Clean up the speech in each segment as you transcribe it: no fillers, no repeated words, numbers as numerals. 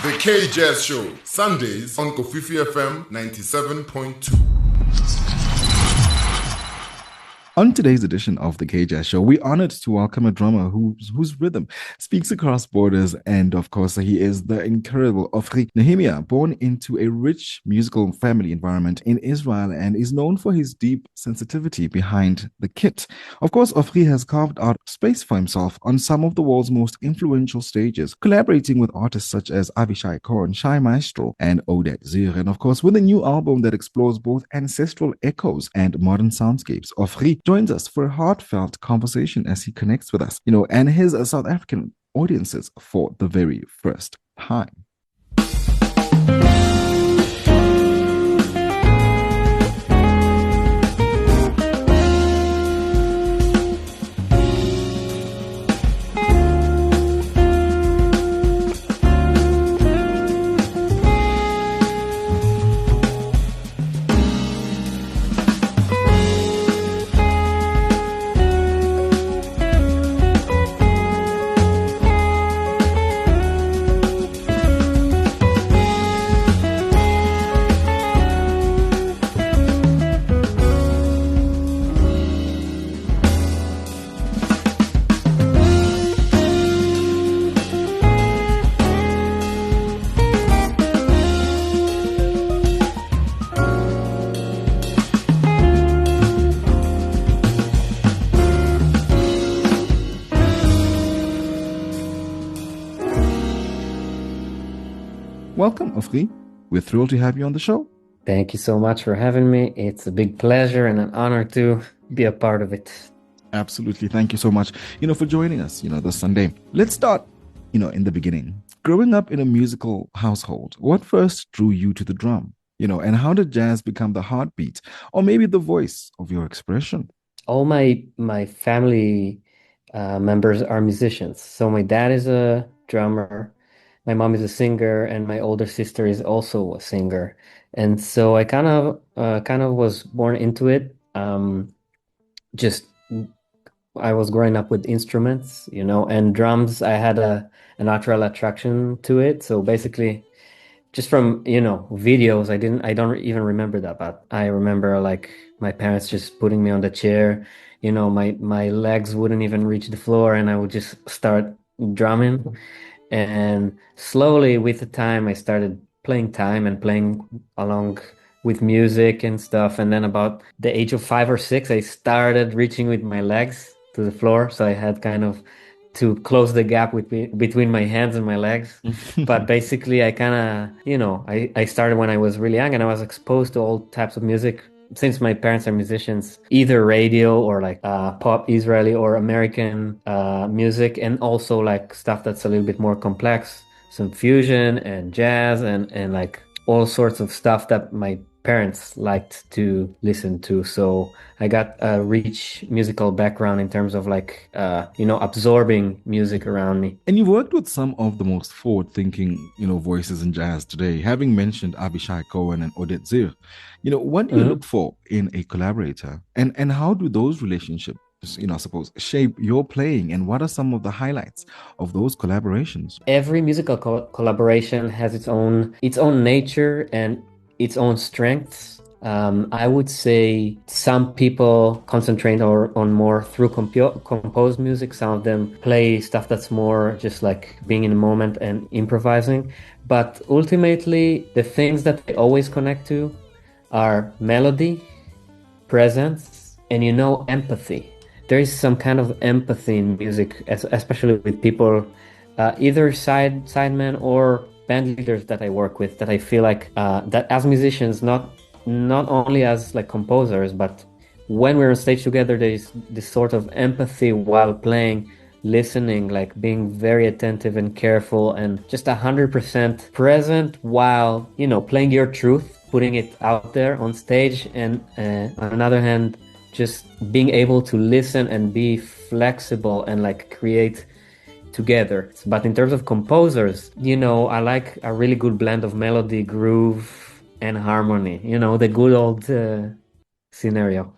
The K-Jazz Show, Sundays on Kofifi FM 97.2. On today's edition of the K-Jazz Show, we're honored to welcome a drummer whose rhythm speaks across borders. And of course, he is the incredible Ofri Nehemya, born into a rich musical family environment in Israel and is known for his deep sensitivity behind the kit. Of course, Ofri has carved out space for himself on some of the world's most influential stages, collaborating with artists such as Avishai Cohen, Shai Maestro, and Omer Avital. And of course, with a new album that explores both ancestral echoes and modern soundscapes, Ofri joins us for a heartfelt conversation as he connects with us, and his South African audiences for the very first time. Welcome, Ofri. We're thrilled to have you on the show. Thank you so much for having me. It's a big pleasure and an honor to be a part of it. Absolutely. Thank you so much, for joining us, this Sunday. Let's start, in the beginning. Growing up in a musical household, what first drew you to the drum? And how did jazz become the heartbeat or maybe the voice of your expression? All my family members are musicians. So my dad is a drummer. My mom is a singer, and my older sister is also a singer. And so I kind of was born into it. I was growing up with instruments, and drums. I had a natural attraction to it. So basically, just from videos, I don't even remember that, but I remember like my parents just putting me on the chair. My legs wouldn't even reach the floor, and I would just start drumming. And slowly with the time, I started playing time and playing along with music and stuff. And then about the age of 5 or 6, I started reaching with my legs to the floor. So I had kind of to close the gap between my hands and my legs. But basically, I kind of, I started when I was really young, and I was exposed to all types of music. Since my parents are musicians, either radio or like pop Israeli or American music, and also like stuff that's a little bit more complex, some fusion and jazz and like all sorts of stuff that my parents liked to listen to. So I got a rich musical background in terms of like, absorbing music around me. And you've worked with some of the most forward-thinking, voices in jazz today, having mentioned Avishai Cohen and Omer Avital. What do you look for in a collaborator? And how do those relationships, I suppose, shape your playing? And what are some of the highlights of those collaborations? Every musical collaboration has its own nature and its own strengths. I would say some people concentrate on more through composed music. Some of them play stuff that's more just like being in the moment and improvising. But ultimately, the things that they always connect to are melody, presence, and empathy. There is some kind of empathy in music, especially with people, either sidemen or band leaders that I work with, that I feel like that as musicians, not only as like composers, but when we're on stage together, there's this sort of empathy while playing, listening, like being very attentive and careful and just 100% present while, playing your truth, putting it out there on stage. And on another hand, just being able to listen and be flexible and like create together. But in terms of composers, I like a really good blend of melody, groove, and harmony, the good old scenario.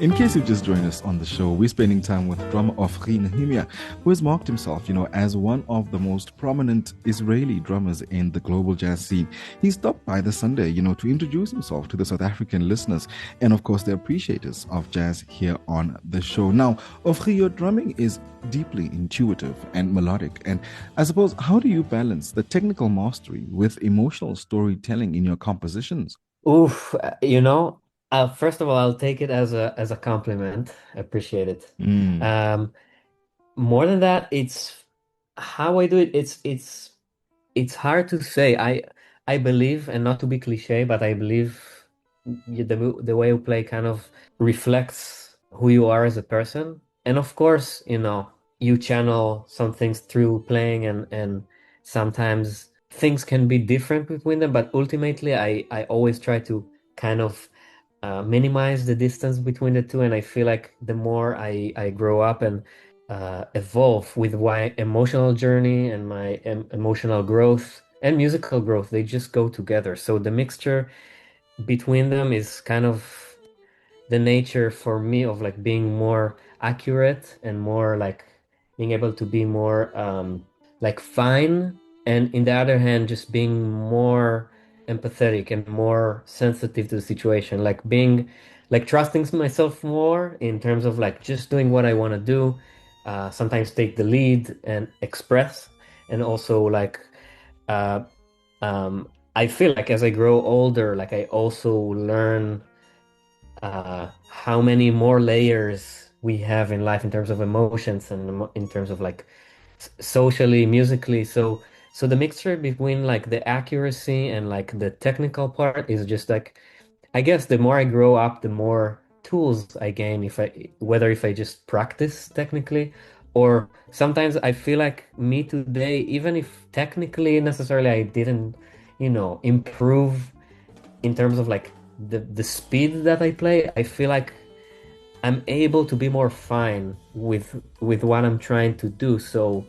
In case you've just joined us on the show, we're spending time with drummer Ofri Nehemya, who has marked himself, as one of the most prominent Israeli drummers in the global jazz scene. He stopped by this Sunday, to introduce himself to the South African listeners and, of course, the appreciators of jazz here on the show. Now, Ofri, your drumming is deeply intuitive and melodic. And I suppose, how do you balance the technical mastery with emotional storytelling in your compositions? Oof, first of all, I'll take it as a compliment. I appreciate it. Mm. More than that, it's how I do it. It's hard to say. I believe, and not to be cliche, but I believe the way you play kind of reflects who you are as a person. And of course, you channel some things through playing, and sometimes things can be different between them, but ultimately I always try to kind of minimize the distance between the two. And I feel like the more I grow up and evolve with my emotional journey and my emotional growth and musical growth, they just go together. So the mixture between them is kind of the nature for me of like being more accurate and more like being able to be more like fine, and in the other hand just being more empathetic and more sensitive to the situation, like being like trusting myself more in terms of like just doing what I want to do, sometimes take the lead and express, and also like uh, I feel like as I grow older, like I also learn how many more layers we have in life in terms of emotions and in terms of like socially, musically. So the mixture between like the accuracy and like the technical part is just like, I guess the more I grow up, the more tools I gain, if I just practice technically, or sometimes I feel like me today, even if technically necessarily I didn't, improve in terms of like the speed that I play, I feel like I'm able to be more fine with what I'm trying to do. So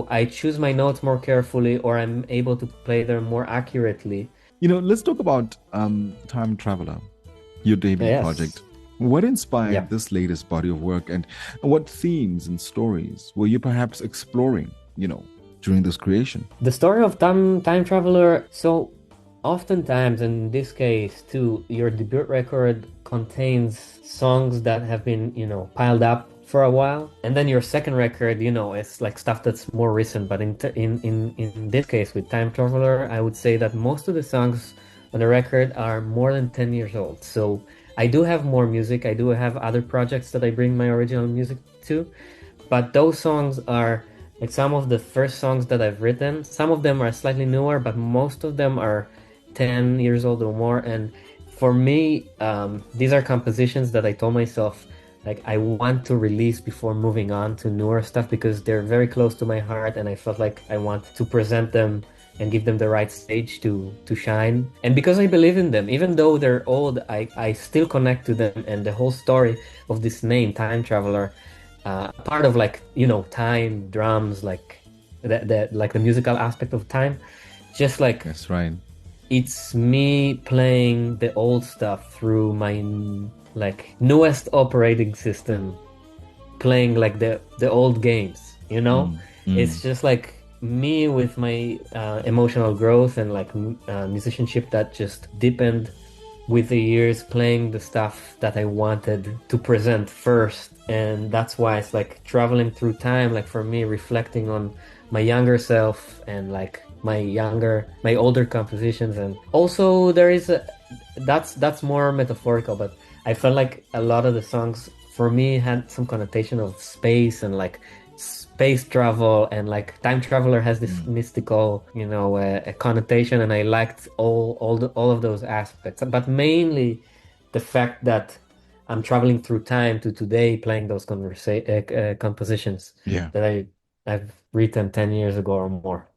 I choose my notes more carefully, or I'm able to play them more accurately. Let's talk about Time Traveler, your debut Yes. project. What inspired Yeah. this latest body of work, and what themes and stories were you perhaps exploring, during this creation? The story of Time Traveler. So oftentimes, in this case too, your debut record contains songs that have been, piled up for a while, and then your second record, it's like stuff that's more recent. But in this case with Time Traveler, I would say that most of the songs on the record are more than 10 years old. So I do have more music. I do have other projects that I bring my original music to, but those songs are like some of the first songs that I've written. Some of them are slightly newer, but most of them are 10 years old or more. And for me, these are compositions that I told myself like I want to release before moving on to newer stuff, because they're very close to my heart, and I felt like I want to present them and give them the right stage to shine. And because I believe in them, even though they're old, I still connect to them. And the whole story of this name, Time Traveler, part of like, time, drums, like that like the musical aspect of time, just like That's right. it's me playing the old stuff through my like newest operating system, playing like the old games, It's just like me with my emotional growth and like musicianship that just deepened with the years, playing the stuff that I wanted to present first. And that's why it's like traveling through time, like for me, reflecting on my younger self and like my older compositions. And also there is that's more metaphorical, but I felt like a lot of the songs for me had some connotation of space and like space travel, and like Time Traveler has this mystical, a connotation, and I liked all of those aspects, but mainly the fact that I'm traveling through time to today, playing those compositions Yeah. that I've written 10 years ago or more.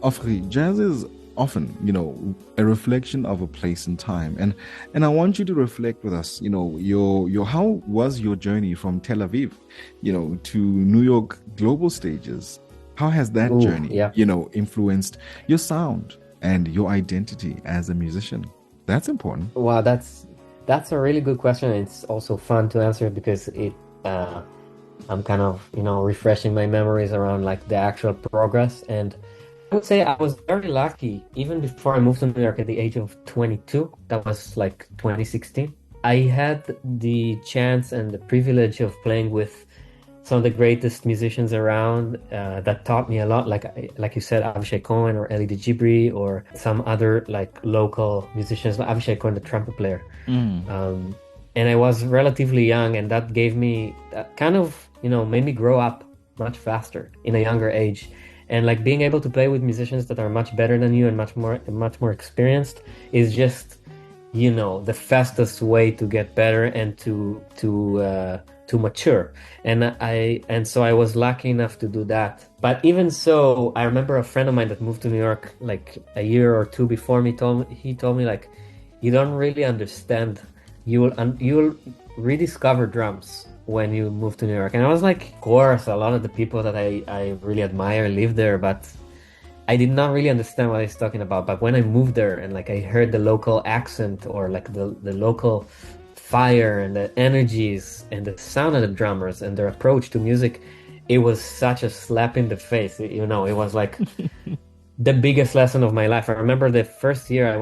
Ofri, jazz is often, a reflection of a place and time. And I want you to reflect with us, your how was your journey from Tel Aviv, to New York global stages? How has that Ooh, journey, yeah. influenced your sound and your identity as a musician? That's important. Wow, that's a really good question. It's also fun to answer because uh I'm kind of, refreshing my memories around like the actual progress. And I would say I was very lucky even before I moved to New York at the age of 22. That was like 2016. I had the chance and the privilege of playing with some of the greatest musicians around that taught me a lot. Like you said, Avishai Cohen or Eli Gibri or some other like local musicians, like Avishai Cohen, the trumpet player. Mm. Um, and I was relatively young, and that gave me that kind of, made me grow up much faster in a younger age. And like being able to play with musicians that are much better than you and much more experienced is just, the fastest way to get better and to mature. And so I was lucky enough to do that. But even so, I remember a friend of mine that moved to New York like a year or two before me he told me like, you don't really understand. You will rediscover drums when you move to New York. And I was like, of course, a lot of the people that I really admire live there, but I did not really understand what he's talking about. But when I moved there and like I heard the local accent or like the local fire and the energies and the sound of the drummers and their approach to music, it was such a slap in the face. It was like the biggest lesson of my life. I remember the first year I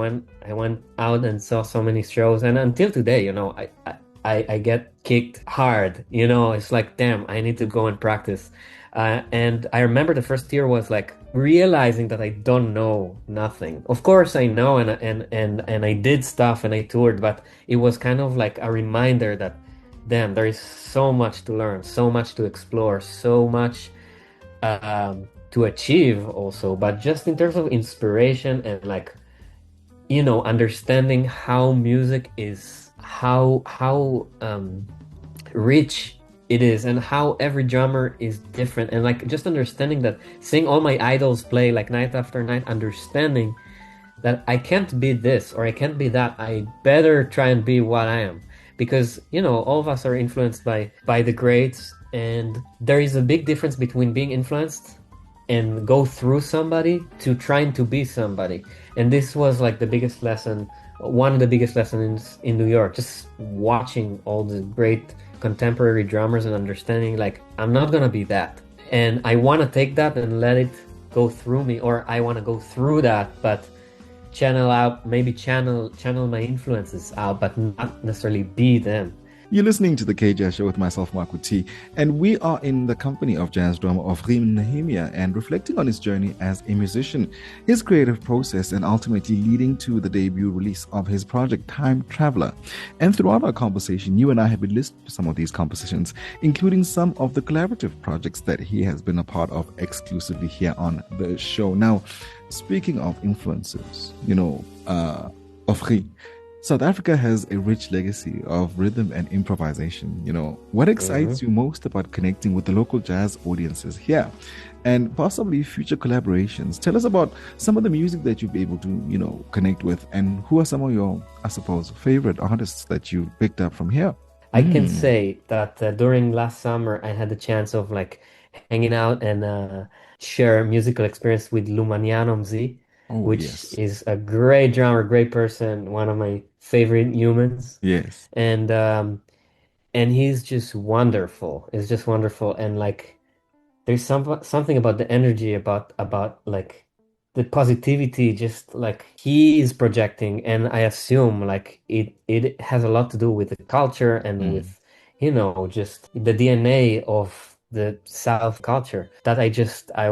went out and saw so many shows, and until today, I get kicked hard. It's like, damn, I need to go and practice. And I remember the first year was like realizing that I don't know nothing. Of course, I know, and I did stuff and I toured, but it was kind of like a reminder that, damn, there is so much to learn, so much to explore, so much to achieve also. But just in terms of inspiration and like, understanding how music is, how rich it is, and how every drummer is different, and like just understanding that, seeing all my idols play like night after night, understanding that I can't be this or I can't be that. I better try and be what I am, because all of us are influenced by the greats, and there is a big difference between being influenced and go through somebody to trying to be somebody. And this was like the biggest lesson, one of the biggest lessons in New York, just watching all the great contemporary drummers and understanding like, I'm not gonna be that, and I want to take that and let it go through me, or I want to go through that but channel out, maybe channel my influences out, but not necessarily be them. You're listening to the K Jazz Show with myself, Makuti, and we are in the company of jazz drummer Ofri Nehemya and reflecting on his journey as a musician, his creative process, and ultimately leading to the debut release of his project, Time Traveler. And throughout our conversation, you and I have been listening to some of these compositions, including some of the collaborative projects that he has been a part of exclusively here on the show. Now, speaking of influences, Ofri, South Africa has a rich legacy of rhythm and improvisation. What excites you most about connecting with the local jazz audiences here and possibly future collaborations? Tell us about some of the music that you've been able to, connect with, and who are some of your, I suppose, favorite artists that you've picked up from here? I can say that during last summer I had the chance of like hanging out and share musical experience with Lumaniano Z, Oh, which yes. is a great drummer, great person, one of my favorite humans. Yes. And he's just wonderful. It's just wonderful. And like there's something about the energy, about like the positivity, just like he is projecting, and I assume like it has a lot to do with the culture and Mm. with just the DNA of the South culture, that I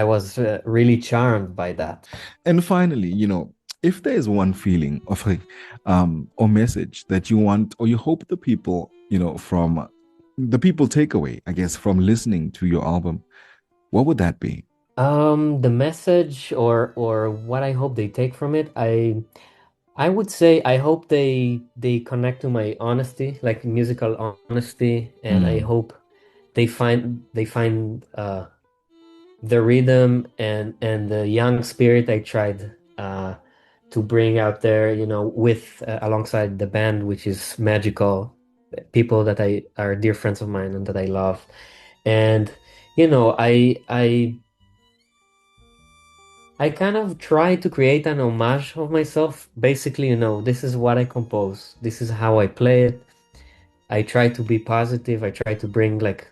was really charmed by that. And finally, if there is one feeling of or message that you want or you hope the people, from the people take away, I guess, from listening to your album, what would that be? The message or what I hope they take from it, I would say I hope they connect to my honesty, like musical honesty, and I Mm. hope they find the rhythm and the young spirit I tried to bring out there, with alongside the band, which is magical, people that I are dear friends of mine and that I love. And I kind of try to create an homage of myself. Basically, this is what I compose. This is how I play it. I try to be positive. I try to bring like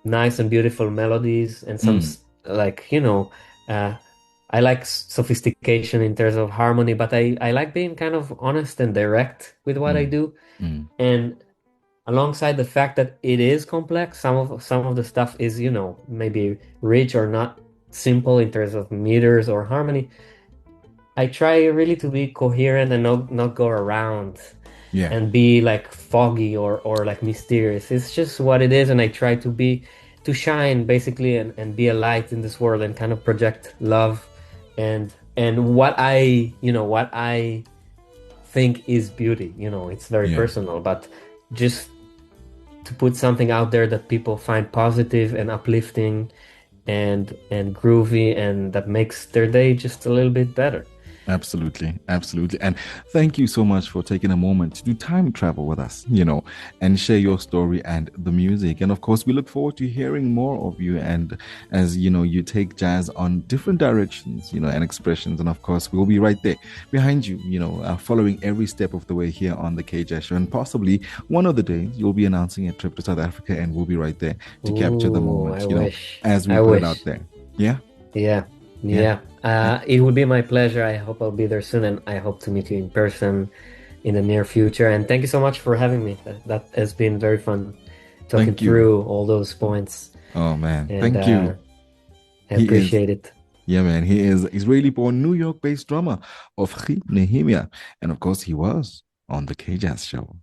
nice and beautiful melodies and some Mm, like uh, I like sophistication in terms of harmony, but I like being kind of honest and direct with what I mm, do. mm, And alongside the fact that it is complex, some of the stuff is maybe rich or not simple in terms of meters or harmony. I try really to be coherent and not go around yeah, and be like foggy or like mysterious. It's just what it is, and I try to shine basically and be a light in this world and kind of project love and what I think is beauty. It's very yeah. personal, but just to put something out there that people find positive and uplifting and groovy and that makes their day just a little bit better. Absolutely, absolutely. And thank you so much for taking a moment to do time travel with us, and share your story and the music. And of course, we look forward to hearing more of you. And as you take jazz on different directions, and expressions. And of course, we'll be right there behind you, following every step of the way here on the KJ Show. And possibly one of the days you'll be announcing a trip to South Africa, and we'll be right there to capture the Ooh, moment, I wish. as we I put it out wish. there. Yeah, Yeah. yeah. Yeah. It would be my pleasure. I hope I'll be there soon, and I hope to meet you in person in the near future. And thank you so much for having me. That has been very fun talking Thank you. through all those points, Oh man, and thank you. I He is, appreciate it. yeah, man. He is Israeli-born, New York-based drummer of Ofri Nehemya, and of course, he was on the K Jazz Show.